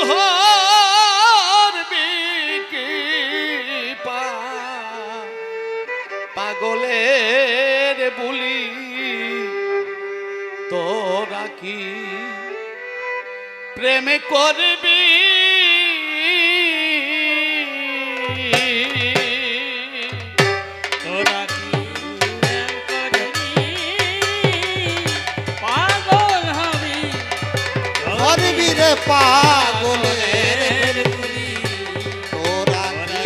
ধরবি কি পাগলের বুলি তোরা কি প্রেমে করবি তোরা কি প্রেম করবি পাগল হবি ধরবি রে পাগলের বুলি তোরা কি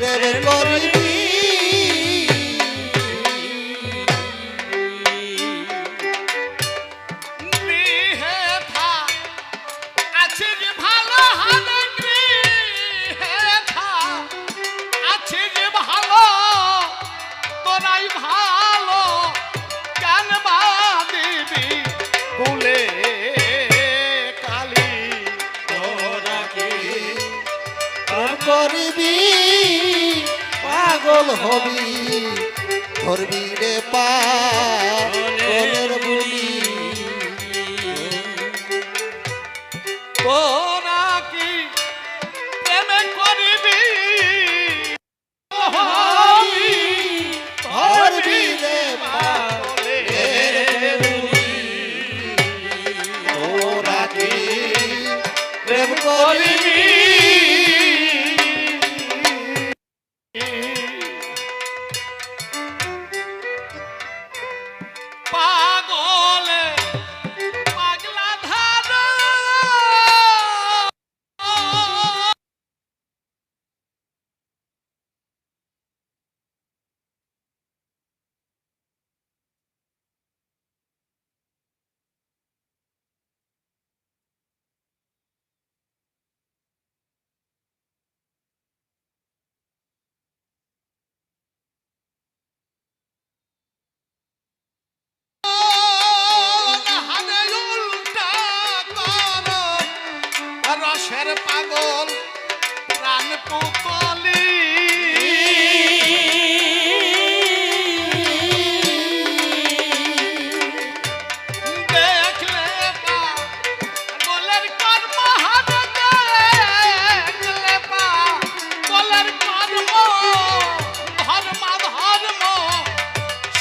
প্রেম করবি করবি পাগল হবি ধরবি রে পাগলের বুলি তোরা কি প্রেমে করবি ধরবি রে পাগলের বুলি তোরা কি প্রেম করবি পাগলে পাগলা ধার রসের পাগল প্রাণ পুতলি দেখলে পাগলের কর্ম হাতে দেখলে পাগলের কর্ম ধর্ম ধর্ম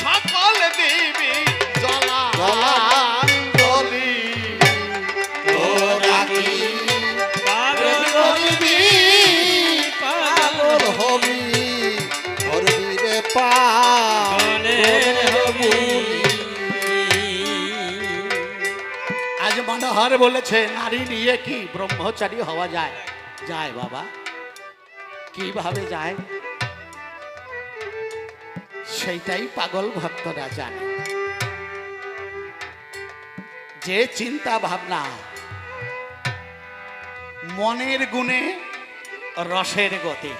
সকল দিবি জলা জলি তোরা কি পাগল করবি পাগল হবি ধরবি রে পাগলের বুলি আজ মনোহর বলেছে নারী নিয়ে কি ব্রহ্মচারী হওয়া যায়? যায় বাবা, কিভাবে যায় সেইটাই পাগল ভক্তরা জানে। যে চিন্তা ভাবনা মনের গুণে রসের গতি,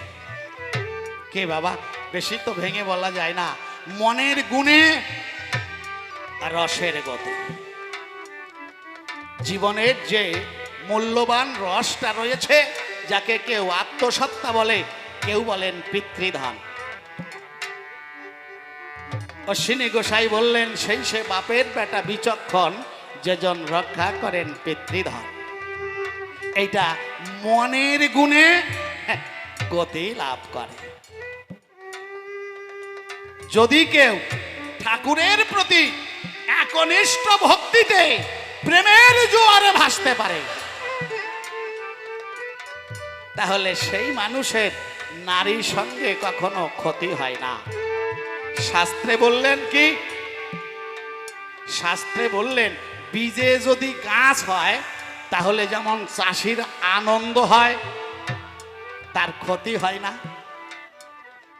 কে বাবা বেশি তো ভেঙে বলা যায় না, মনের গুণে রসের গতি। জীবনের যে মূল্যবান রসটা রয়েছে, যাকে কেউ আত্মসত্তা বলে, কেউ বলেন পিতৃধন। অশ্বিনী গোসাই বললেন, সেই সে বাপের বেটা বিচক্ষণ, যেজন রক্ষা করেন পিতৃধন। এইটা মনের গুণে গতি লাভ করে। যদি কেউ ঠাকুরের প্রতি একনিষ্ঠ ভক্তিতে প্রেমের জোয়ারে ভাসতে পারে, তাহলে সেই মানুষের নারীর সঙ্গে কখনো ক্ষতি হয় না। শাস্ত্রে বললেন কি? শাস্ত্রে বললেন, বীজে যদি গাছ হয়, তাহলে যেমন চাষির আনন্দ হয়, তার ক্ষতি হয় না।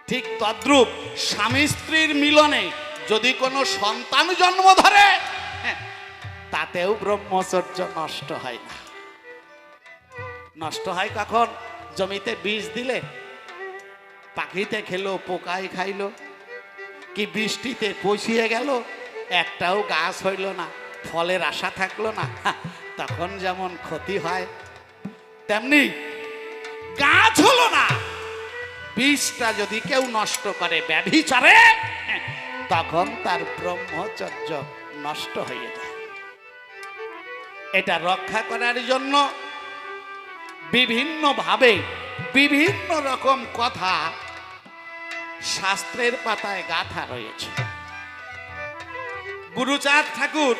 ঠিক তদ্রূপ স্বামী স্ত্রীর মিলনে যদি কোনো সন্তান জন্ম ধরে, তাতেও ব্রহ্মচর্য নষ্ট হয় না। নষ্ট হয় কখন? জমিতে বীজ দিলে পাখিতে খেলো, পোকায় খাইলো, কি বৃষ্টিতে পচিয়ে গেল, একটাও গাছ হইল না, ফলের আশা থাকলো না, তখন যেমন ক্ষতি হয়, তেমনি গাছ হলো না, বীজটা যদি কেউ নষ্ট করে ব্যভিচারে, তখন তার ব্রহ্মচর্য নষ্ট হয়ে যায়। এটা রক্ষা করার জন্য বিভিন্নভাবে বিভিন্ন রকম কথা শাস্ত্রের পাতায় গাঁথা রয়েছে। গুরুচাঁদ ঠাকুর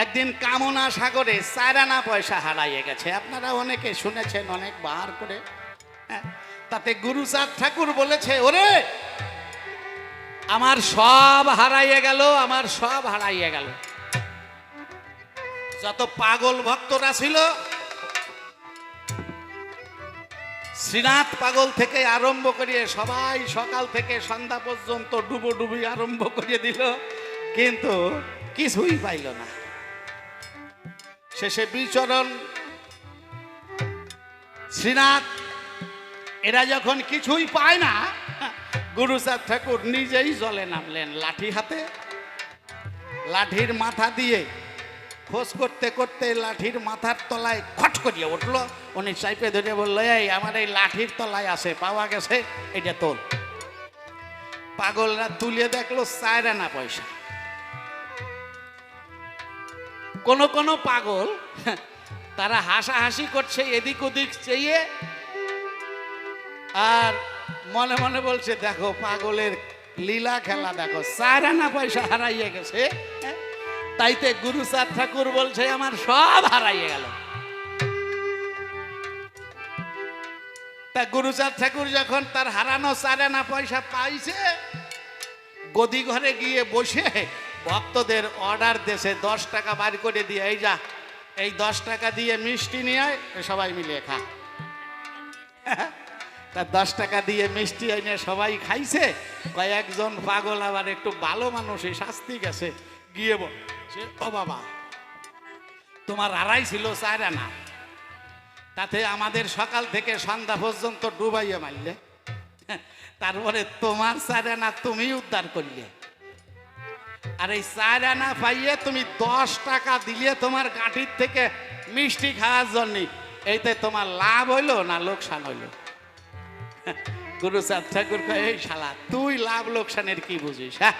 একদিন কামনা সাগরে 4 আনা পয়সা হারাইয়ে গেছে, আপনারা অনেকে শুনেছেন অনেক বার করে। হ্যাঁ, তাতে গুরুচাঁদ ঠাকুর বলেছে, ওরে আমার সব হারাইয়ে গেল, আমার সব হারাইয়ে গেল। যত পাগল ভক্তরা ছিল, শ্রীনাথ পাগল থেকে আরম্ভ করিয়ে সবাই সকাল থেকে সন্ধ্যা পর্যন্ত ডুবি আরম্ভ করিয়ে দিল, কিন্তু কিছুই পাইল না। শেষে বিচরণ, শ্রীনাথ এরা যখন কিছুই পায় না, গুরুচাঁদ ঠাকুর নিজেই জলে নামলেন লাঠি হাতে। লাঠির মাথা দিয়ে খোঁজ করতে করতে লাঠির মাথার তলায় খট করিয়ে উঠলো। উনি চাইপে ধরে বললো, এই আমার এই লাঠির তলায় আছে, পাওয়া গেছে, এটা তোল। পাগলরা তুলে দেখলো 4 আনা পয়সা। কোন কোন পাগল তারা হাসাহাসি করছে এদিক ওদিক চেয়ে, আর মনে মনে বলছে, দেখো পাগলের লীলা খেলা, দেখো 4 আনা পয়সা হারাইয়ে গেছে। তাইতে গুরুচাঁদ ঠাকুর বলছে, আমার সব হারাইয়ে গেল। তা গুরুচাঁদ ঠাকুর যখন তার হারানো 4 আনা পয়সা পাইছে, গদি ঘরে গিয়ে বসে ভক্তদের অর্ডার দেশে 10 টাকা বার করে দিয়ে, এই যা, এই 10 টাকা দিয়ে মিষ্টি নিয়ে আয়, সবাই মিলে খা। তা 10 টাকা দিয়ে মিষ্টি এনে সবাই খাইছে। কয়েকজন পাগল আবার একটু ভালো মানুষই শাস্তি গেছে, গিয়ে বলছে, ও বাবা, তোমার হারাই ছিল 4 আনা, তাতে আমাদের সকাল থেকে সন্ধ্যা পর্যন্ত ডুবাইয়ে মারলে, তারপরে তোমার 4 আনা তুমি উদ্ধার করলে, আর এই 4 আনা পাইয়ে তুমি 10 টাকা দিলে তোমার গাঁটির থেকে মিষ্টি খাওয়ার জন্য, এইতে তোমার লাভ হইলো না লোকসান হইলো? গুরুচাঁদ ঠাকুর কয়, এই শালা, তুই লাভ লোকসানের কি বুঝিস? হ্যাঁ,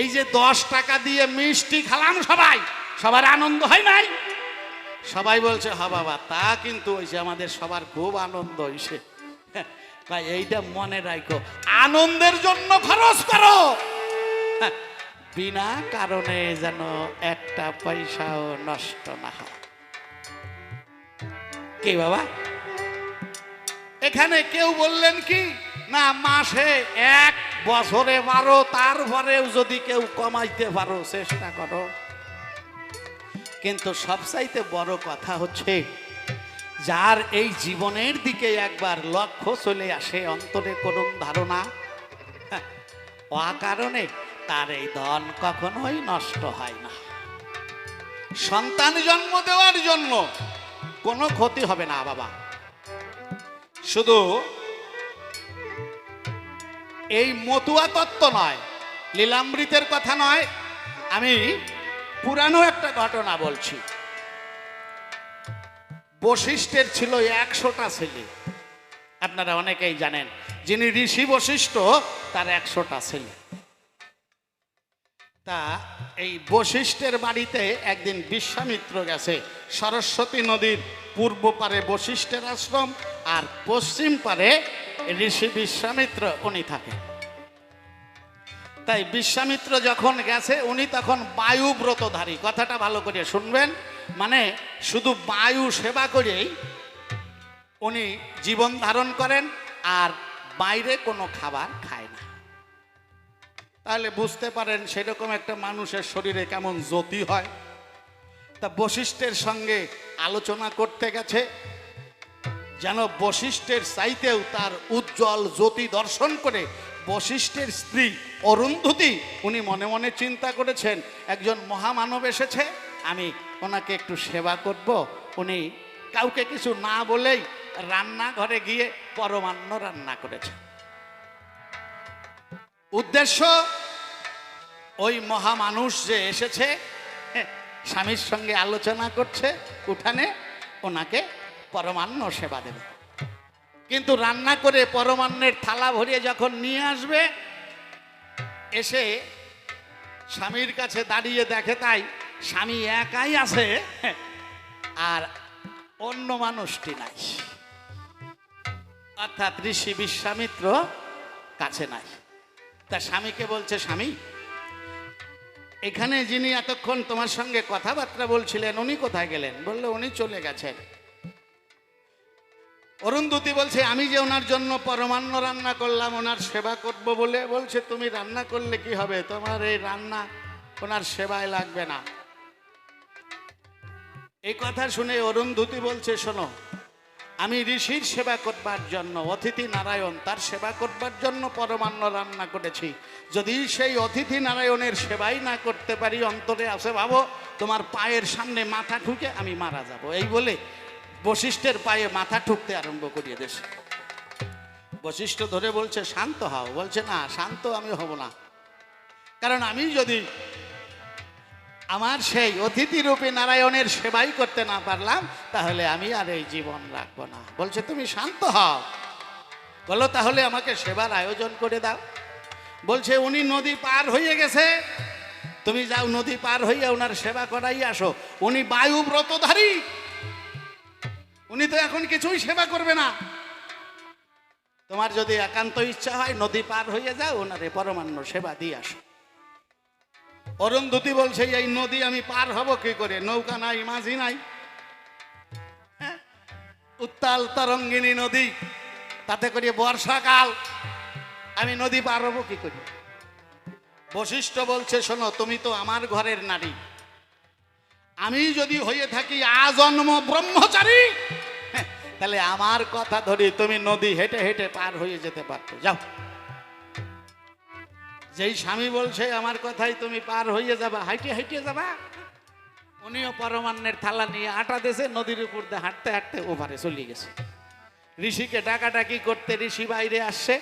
এই যে 10 টাকা দিয়ে মিষ্টি খালাম, সবার আনন্দ হয় নাই? সবাই বলছে, হ্যাঁ বাবা, তা কিন্তু হয়েছে, আমাদের সবার খুব আনন্দ হয়েছে। এইটা মনে রাখো, আনন্দের জন্য খরচ করো, বিনা কারণে যেন একটা পয়সাও নষ্ট না হয়। কে বাবা? এখানে কেউ বললেন কি না, মাসে 1 বছরে 12, তারপরেও যদি কেউ কমাইতে পারো চেষ্টা করো। কিন্তু সবচাইতে বড় কথা হচ্ছে, যার এই জীবনের দিকে একবার লক্ষ্য চলে আসে, অন্তরে করুণ ধারণা, অকারণে তার এই ধন কখনোই নষ্ট হয় না। সন্তান জন্ম দেওয়ার জন্য কোনো ক্ষতি হবে না বাবা। শুধু এই মতুয়া তত্ত্ব নয়, লীলামৃতের কথা নয়, আমি পুরানো একটা ঘটনা বলছি। বশিষ্ঠের ছিল 100টা ছেলে, আপনারা অনেকেই জানেন, যিনি ঋষি বশিষ্ঠ, তার 100টা ছেলে। তা এই বশিষ্ঠের বাড়িতে একদিন বিশ্বামিত্র গেছে। সরস্বতী নদীর পূর্ব পারে বশিষ্ঠের আশ্রম, আর পশ্চিম পারে ঋষি বিশ্বামিত্র উনি থাকেন। তাই বিশ্বামিত্র যখন গেছে, উনি তখন বায়ু ব্রতধারী। কথাটা ভালো করে শুনবেন, মানে শুধু বায়ু সেবা করেই উনি জীবন ধারণ করেন, আর বাইরে কোনো খাবার খায় না। তাহলে বুঝতে পারেন সেরকম একটা মানুষের শরীরে কেমন জ্যোতি হয়। তা বশিষ্ঠের সঙ্গে আলোচনা করতে গেছে, যেন বশিষ্ঠের চাইতেও তার উজ্জ্বল জ্যোতি দর্শন করে বশিষ্ঠের স্ত্রী অরুন্ধতী, উনি মনে মনে চিন্তা করেছেন, একজন মহামানব এসেছে, আমি ওনাকে একটু সেবা করব। উনি কাউকে কিছু না বলেই রান্নাঘরে গিয়ে পরমান্ন রান্না করেছেন। উদ্দেশ্য, ওই মহামানুষ যে এসেছে, স্বামীর সঙ্গে আলোচনা করছে উঠানে, ওনাকে পরমান্ন সেবা দেবে। কিন্তু রান্না করে পরমান্নের থালা ভরিয়ে যখন নিয়ে আসবে, এসে স্বামীর কাছে দাঁড়িয়ে দেখে তাই স্বামী একাই আছে, আর অন্য মানুষটি নাই, অর্থাৎ ঋষি বিশ্বামিত্র কাছে নাই। তা স্বামীকে বলছে, স্বামী, এখানে যিনি এতক্ষণ তোমার সঙ্গে কথাবার্তা বলছিলেন উনি কোথায় গেলেন? বললো, উনি চলে গেছেন। অরুন্ধতী বলছে, আমি যে ওনার জন্য পরমান্ন রান্না করলাম ওনার সেবা করব বলে। বলছে, তুমি রান্না করলে কি হবে, তোমার এই রান্না ওনার সেবায় লাগবে না। এই কথা শুনে অরুন্ধতী বলছে, শোনো, আমি ঋষির সেবা করবার জন্য, অতিথি নারায়ণ তার সেবা করবার জন্য পরমান্ন রান্না করেছি। যদি সেই অতিথি নারায়ণের সেবাই না করতে পারি, অন্তরে আছে ভাবো তোমার পায়ের সামনে মাথা ঠুকে আমি মারা যাব। এই বলে বশিষ্ঠের পায়ে মাথা ঠুকতে আরম্ভ করিয়ে দিয়েছে। বশিষ্ঠ ধরে বলছে, শান্ত হও। বলছে, না, শান্ত আমি হব না, কারণ আমি যদি আমার সেই অতিথি রূপী নারায়ণের সেবাই করতে না পারলাম তাহলে আমি আর এই জীবন রাখবো না। বলছে, তুমি শান্ত হও। বলো, তাহলে আমাকে সেবার আয়োজন করে দাও। বলছে, উনি নদী পার হয়ে গেছে, তুমি যাও নদী পার হইয়া ওনার সেবা করাই আসো। উনি বায়ু ব্রতধারী, উনি তো এখন কিছুই সেবা করবে না। তোমার যদি একান্ত ইচ্ছা হয় নদী পার হয়ে যাও, ওনারে পরমান্ন সেবা দিয়ে আসো। অরুন্ধতী বলছে, এই নদী আমি পার হব কি করে? নৌকা নাই, মাঝি নাই, হ্যাঁ? উত্তাল তরঙ্গিনী নদী, তাতে করে বর্ষাকাল, আমি নদী পার হব কি করে? বশিষ্ঠ বলছে, শোনো, তুমি তো আমার ঘরের নারী, আমি যদি হয়ে থাকি আজন্ম ব্রহ্মচারী, তাহলে আমার কথা ধরে তুমি নদী হেঁটে হেঁটে পার হয়ে যেতে পারতো, যাও। যেই স্বামী বলছে আমার কথাই তুমি পার হয়ে যাবা, হাইটে হাইটে যাবা, উনিও পরমান্নের থালা নিয়ে আটা দেশে নদীর উপর দিয়ে হাঁটতে হাঁটতে ওপারে চলে গেছে। ঋষিকে ডাকাডাকি করতে ঋষি বাইরে আসছে,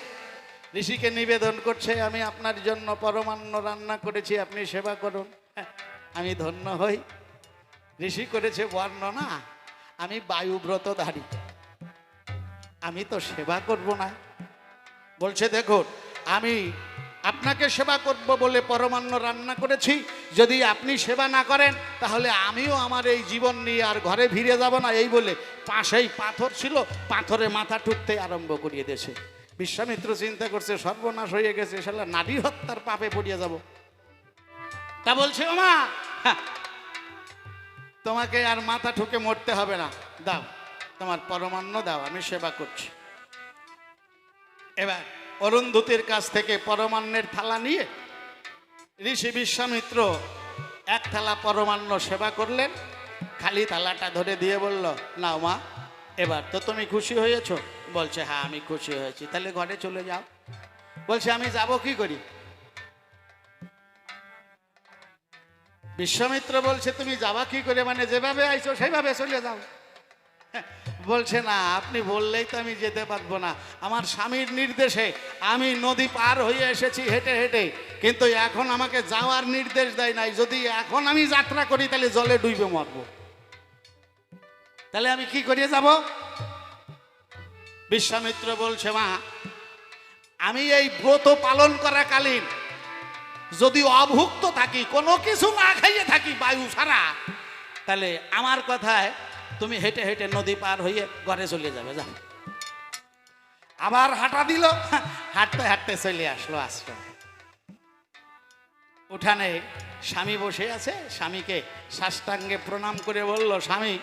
ঋষিকে নিবেদন করছে, আমি আপনার জন্য পরমান্ন রান্না করেছি, আপনি সেবা করুন। আমি ধন্য হই। ঋষি করেছে বর্ণনা, আমি বায়ুব্রতধারী, আমি তো সেবা করব না। বলছে, দেখুন, আমি আপনাকে সেবা করব বলে পরমান্ন রান্না করেছি, যদি আপনি সেবা না করেন তাহলে আমিও আমার এই জীবন নিয়ে আর ঘরে ফিরে যাব না। এই বলে পাশেই পাথর ছিল, পাথরে মাথা ঠুকতে আরম্ভ করিয়ে দিয়েছে। বিশ্বামিত্র চিন্তা করছে, সর্বনাশ হয়ে গেছে, শালা নারী হত্যার পাপে পড়িয়ে যাব। তা বলছে, ও মা, তোমাকে আর মাথা ঠুকে মরতে হবে না, দাও তোমার পরমান্ন দাও, আমি সেবা করছি। এবার অরুন্ধতীর কাছ থেকে পরমান্নের থালা নিয়ে ঋষি বিশ্বামিত্র এক থালা পরমান্ন সেবা করলেন, খালি থালাটা ধরে দিয়ে বলল, নাও মা, এবার তো তুমি খুশি হয়েছো? বলছে, হ্যাঁ আমি খুশি হয়েছি। তাহলে ঘরে চলে যাও। বলছে, আমি যাব কি করি? বিশ্বামিত্র বলছে, তুমি যাবা কি করে, মানে যেভাবে আইছো সেইভাবে চলে যাও। বলছে, না, আপনি বললেই তো আমি যেতে পারবো না, আমার স্বামীর নির্দেশে আমি নদী পার হয়ে এসেছি হেঁটে হেঁটে, কিন্তু এখন আমাকে যাওয়ার নির্দেশ দেয় নাই। যদি এখন আমি যাত্রা করি তাহলে জলে ডুবে মরবো, তাহলে আমি কি করে যাব? বিশ্বামিত্র বলছে, মা, আমি এই ব্রত পালন করাকালীন যদি অভুক্ত থাকি, কোনো কিছু না খাইয়ে থাকি বায়ু ছাড়া, তাহলে আমার কথায় তুমি হেঁটে হেঁটে নদী পার হয়ে ঘরে চলে যাবে, যাও। আবার হাঁটা দিল, হাঁটতে হাঁটতে চলে আসলো আশ্রম। উঠানে স্বামী বসে আছে, স্বামীকে সাষ্টাঙ্গে প্রণাম করে বলল, স্বামী,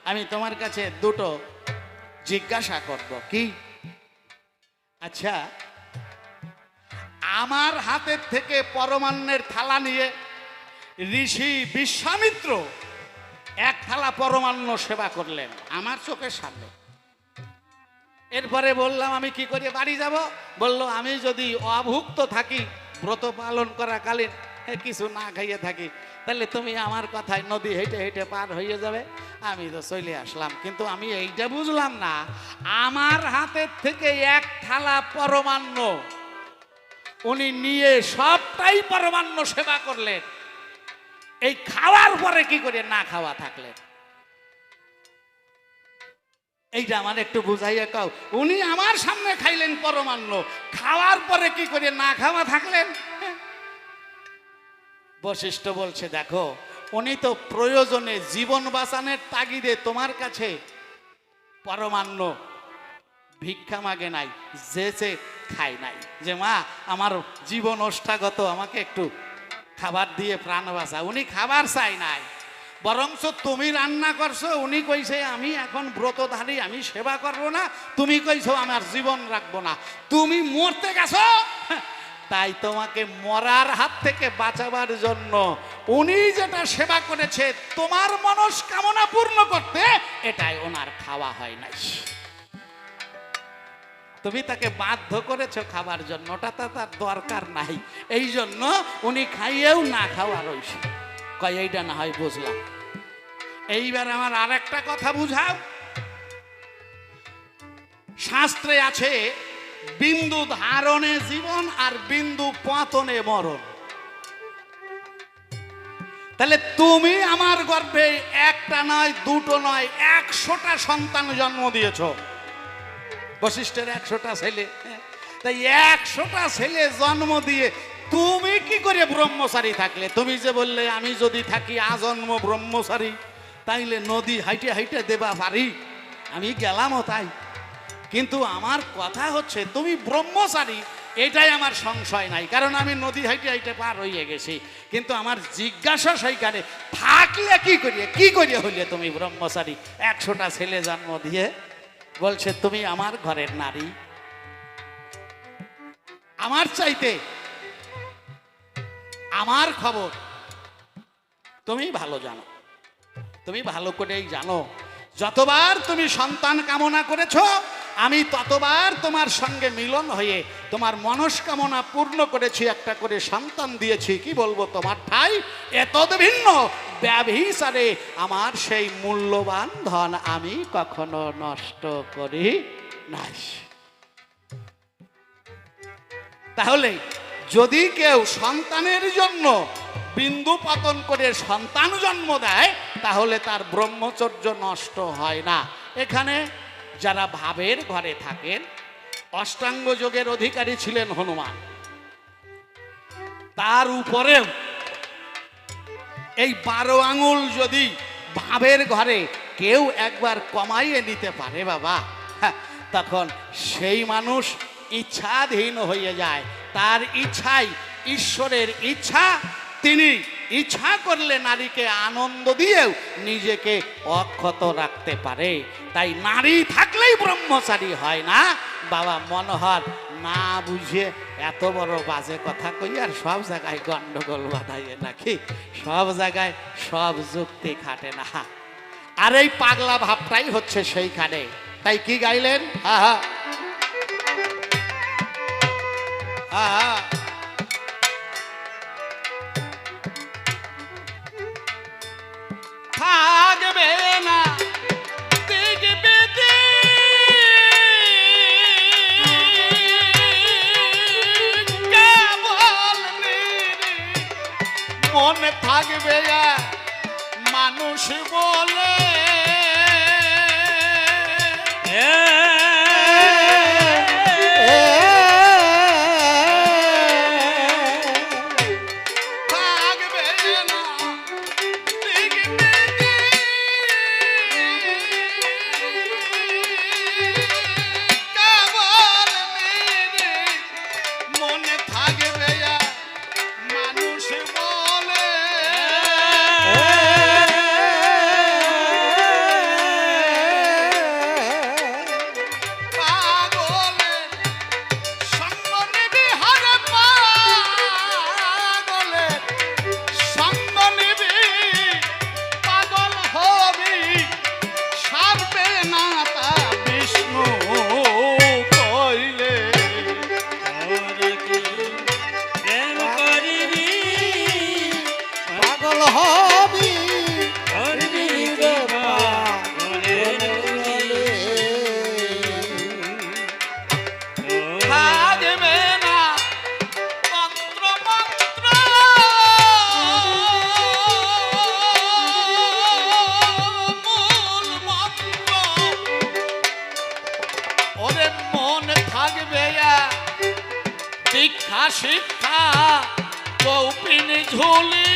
আমি তোমার কাছে দুটো জিজ্ঞাসা করব। কি? আচ্ছা, আমার হাতের থেকে পরমান্নের থালা নিয়ে ঋষি বিশ্বামিত্র এক থালা পরমান্ন সেবা করলেন আমার চোখের সামনে। এরপরে বললাম, আমি কি করে বাড়ি যাব? বলল, আমি যদি অভুক্ত থাকি, ব্রত পালন করাকালীন কিছু না খাইয়ে থাকি, তাহলে তুমি আমার কথায় নদী হেঁটে হেঁটে পার হয়ে যাবে, আমি তো চলে আসলাম। কিন্তু আমি এইটা বুঝলাম না, আমার হাতের থেকে এক থালা পরমান্ন উনি নিয়ে সবটাই পরমান্ন সেবা করলেন, এই খাওয়ার পরে কি করে না খাওয়া থাকলেন? এইটা আমার একটু বুঝাইয়া কাও। উনি আমার সামনে খাইলেন পরমান্ন, খাওয়ার পরে কি করে না খাওয়া থাকলেন? বশিষ্ঠ বলছে, দেখো, উনি তো প্রয়োজনে জীবন বাঁচানোর তাগিদে তোমার কাছে পরমান্ন ভিক্ষা মাগে নাই, যেচে খায় নাই, যে মা আমার জীবন ওষ্ঠাগত, আমাকে একটু খাবার দিয়ে প্রাণ বাঁচা। উনি খাবার চাই নাই, বরঞ্চ তুমি রান্না করছো, উনি কইছে আমি এখন ব্রতধারী, আমি সেবা করবো না, তুমি কইছো আমার জীবন রাখবো না, তুমি মরতে গেছো, তাই তোমাকে মরার হাত থেকে বাঁচাবার জন্য উনি যেটা সেবা করেছে তোমার মনস্কামনা পূর্ণ করতে, এটাই ওনার খাওয়া হয় নাই। তুমি তাকে বাধ্য করেছো খাবার জন্য, ওটা তো তার দরকার নাই, এই জন্য উনি খাইয়েও না খাওয়া রয়েছে। কয় এইটা না হয় বুঝলাম। এইবার আমার আর একটা কথা বুঝাও। শাস্ত্রে আছে বিন্দু ধারণে জীবন আর বিন্দু পতনে মরণ। তাহলে তুমি আমার গর্ভে একটা নয়, দুটো নয়, 100টা সন্তান জন্ম দিয়েছো। বশিষ্ঠের 100টা ছেলে, তাই 100টা ছেলে জন্ম দিয়ে তুমি কি করে ব্রহ্মচারী থাকলে? তুমি যে বললে আমি যদি থাকি আজন্ম ব্রহ্মচারী, তাইলে নদী হাইটে হাইটে দেবা পারি, আমি গেলামও তাই। কিন্তু আমার কথা হচ্ছে তুমি ব্রহ্মচারী, এটাই আমার সংশয় নাই, কারণ আমি নদী হাইটে হাইটে পার হয়ে গেছি। কিন্তু আমার জিজ্ঞাসা সেইখানে থাকলে কি করিয়ে হইলে তুমি ব্রহ্মচারী? 100টা ছেলে জন্ম দিয়ে বলছে তুমি আমার ঘরের নারী। আমার চাইতে আমার খবর তুমি ভালো জানো, তুমি ভালো করেই জানো। যতবার তুমি সন্তান কামনা করেছো, আমি ততবার তোমার সঙ্গে মিলন হয়ে তোমার মনস্কামনা পূর্ণ করেছি, একটা করে সন্তান দিয়েছি। কি বলবো তোমার ঠাই এতদ ভিন্ন ব্যভিচারে আমার সেই মূল্যবান ধন আমি কখনো নষ্ট করি নাই। তাহলে যদি কেউ সন্তানের জন্য বিন্দু পতন করে সন্তান জন্ম দেয়, তাহলে তার ব্রহ্মচর্য নষ্ট হয় না। এখানে যারা ভাবের ঘরে থাকেন, অষ্টাঙ্গ যোগের অধিকারী ছিলেন হনুমান, তার উপরেও এই 12 আঙুল যদি ভাবের ঘরে কেউ একবার কমাইয়ে নিতে পারে বাবা, তখন সেই মানুষ ইচ্ছাধীন হয়ে যায়। তার ইচ্ছাই ঈশ্বরের ইচ্ছা। তিনি ইচ্ছা করলে নারীকে আনন্দ দিয়েও নিজেকে অক্ষত রাখতে পারে। তাই নারী থাকলেই ব্রহ্মচারী হয় না বাবা। মনোহর না বুঝে এত বড় বাজে কথা কই আর সব জায়গায় গন্ডগোল বাঁধাইয়ে নাকি, সব জায়গায় সব যুক্তি খাটে না। আর এই পাগলা ভাবটাই হচ্ছে সেইখানে। তাই কি গাইলেন? হা হা হা হা। থাকবে না দেখবে কেবল মনে থাকবে মানুষ বলে। শিক্ষা কৌপিন ঝুলি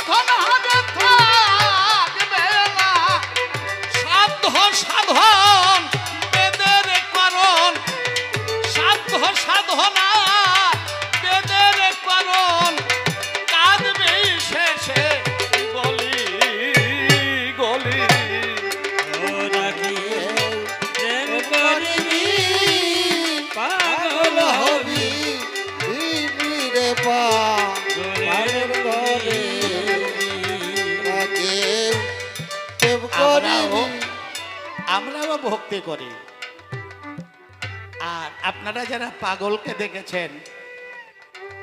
সাধনা থাকবে না, সাধ্য সাধন বেদের করণ, সাধ্য সাধনা বেদের করণ, কাঁদবে শেষে গলি গলি। ওরা কি প্রেম করবি পাগল হবি দিবি রে পাগল ঘরে তাকে প্রেম করবি। আমরাও ভক্তি করি, আর আপনারা যারা পাগলকে দেখেছেন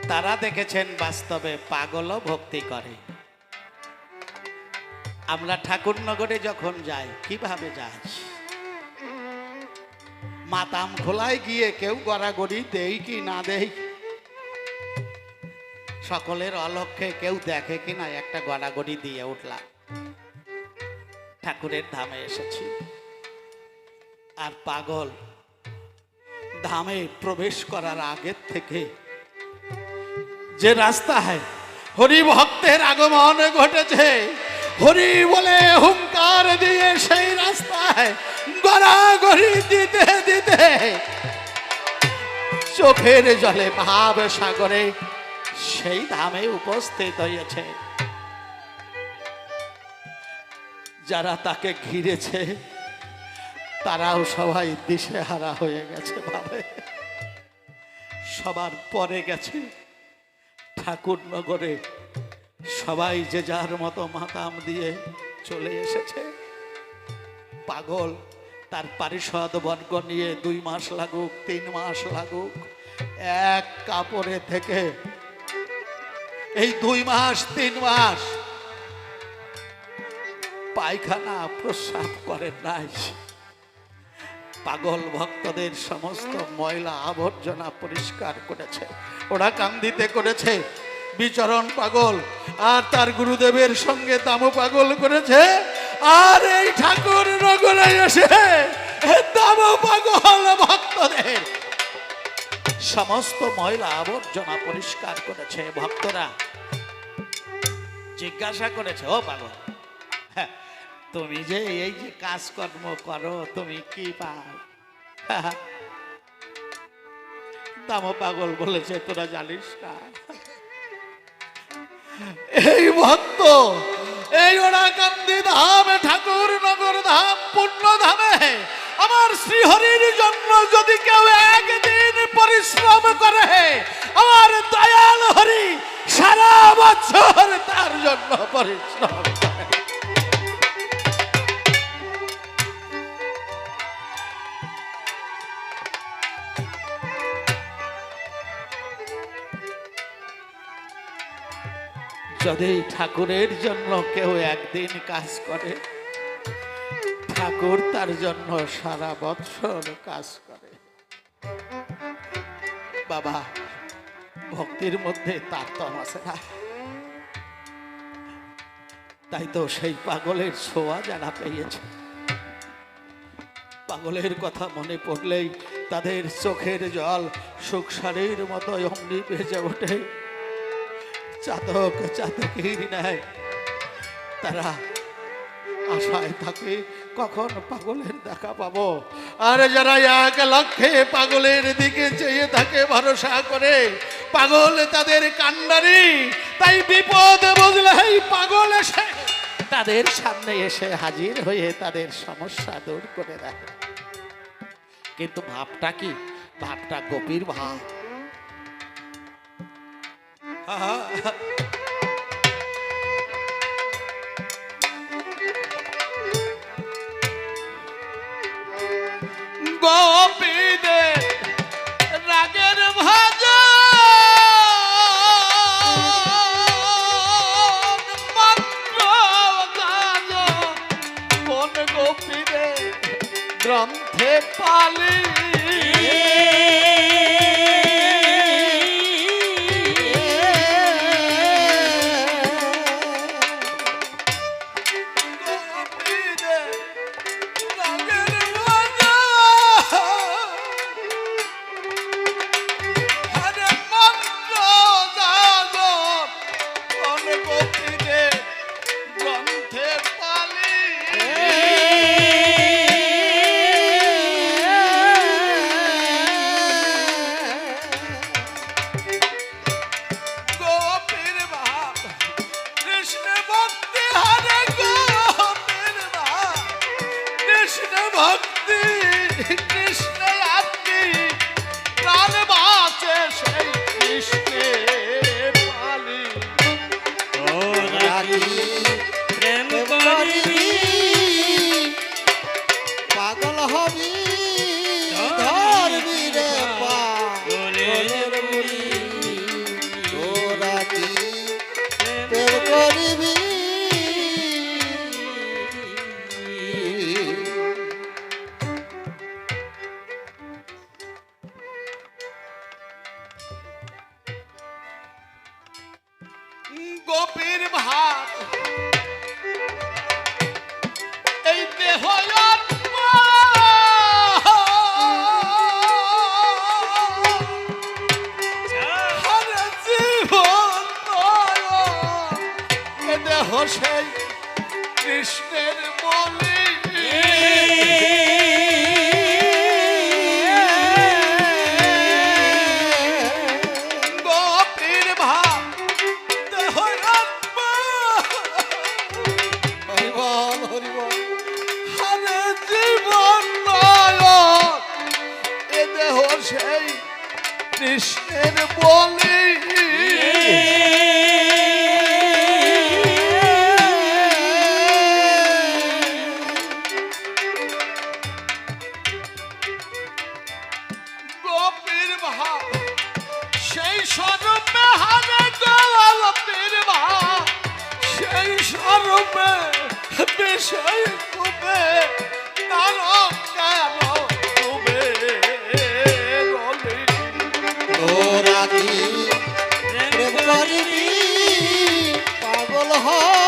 তারা দেখেছেন বাস্তবে পাগলও ভক্তি করে। আমরা ঠাকুরনগরে যখন যাই কিভাবে যাই, মাতাম খোলায় গিয়ে কেউ গড়াগড়ি দেই কি না দেই, সকলের অলক্ষ্যে কেউ দেখে কি না একটা গড়াগড়ি দিয়ে উঠলাম, ঠাকুরের ধামে এসেছি। আর পাগল ধামে প্রবেশ করার আগের থেকে যে রাস্তায় হরি ভক্তের আগমন ঘটেছে, হরি বলে হুঙ্কার দিয়ে সেই রাস্তায় গড়াগড়ি দিতে দিতে চোখের জলে ভাব সাগরে সেই ধামে উপস্থিত হয়েছে। যারা তাকে ঘিরেছে তারাও সবাই দিশেহারা হয়ে গেছে, ভাবে সবার পরে গেছে। ঠাকুরনগরে সবাই যে যার মতো মাতাম দিয়ে চলে এসেছে। পাগল তার পারিষদ বর্গ নিয়ে 2 মাস লাগুক 3 মাস লাগুক এক কাপড়ে থেকে এই 2 মাস 3 মাস পায়খানা প্রস্রাব করেন নাই। পাগল ভক্তদের সমস্ত ময়লা আবর্জনা পরিষ্কার করেছে, ওরা কান্দিতে করেছে। বিচরণ পাগল আর তার গুরুদেবের সঙ্গে দামু পাগল করেছে। আর এই ঠাকুর নগরে এসে দামু পাগল ভক্তদের সমস্ত ময়লা আবর্জনা পরিষ্কার করেছে। ভক্তরা জিজ্ঞাসা করেছে, ও পাগল, হ্যাঁ, তুমি যে এই যে কাজকর্ম করো তুমি কি পাও? দামো পাগল বলেছে, তোরা জানিস না, এই ভক্ত এই ওরাকান্দি ধামে ঠাকুর নগর ধাম পুণ্য ধামে আমার শ্রীহরির জন্য যদি কেউ একদিন পরিশ্রম করে, আমার দয়াল হরি সারা বছর তার জন্য পরিশ্রম করে। যদি ঠাকুরের জন্য কেউ একদিন কাজ করে, ঠাকুর তার জন্য সারা বছর কাজ করে। বাবা, ভক্তির মধ্যে তারতম্য আছে না? তাই তো সেই পাগলের ছোঁয়া যারা পেয়েছে, পাগলের কথা মনে পড়লেই তাদের চোখের জল সুখসারের মতো অমনি ভেজে ওঠে। চাতক চাতকের ন্যায় তারা আশায় থাকে কখন পাগলের দেখা পাবো। আর যারা 1 লক্ষে পাগলের দিকে চেয়ে থাকে ভরসা করে, পাগল তাদের কান্ডারি। তাই বিপদ বুঝলেই পাগল এসে তাদের সামনে এসে হাজির হয়ে তাদের সমস্যা দূর করে দেয়। কিন্তু ভাবটা কি? ভাবটা গোপীর ভাব। গোপীদের রাগের ভাজা মাত্র কোন গোপীদের গ্রন্থে পালি কি প্রেম প্রেম করিবি করিবি পাগল হবি ধরবি রে পাগলের বলি তোরা কি প্রেম করিবি গোপীর ভাত এই দেহ আর হারে জীবন এ দেহ সেই কৃষ্ণের বলি গোপীর ভাত দেহ আত্মা হরিবল হরিবল হারে জীবন নয়ন এ দেহ সেই কৃষ্ণের বলি গোপীর ভাব সেই স্বরূপে হারে গোপীর ভাব সেই স্বরূপে বিষয় তুমি তার কেন তুমি রলি তোরা কি প্রেম করিবি পাগল হয়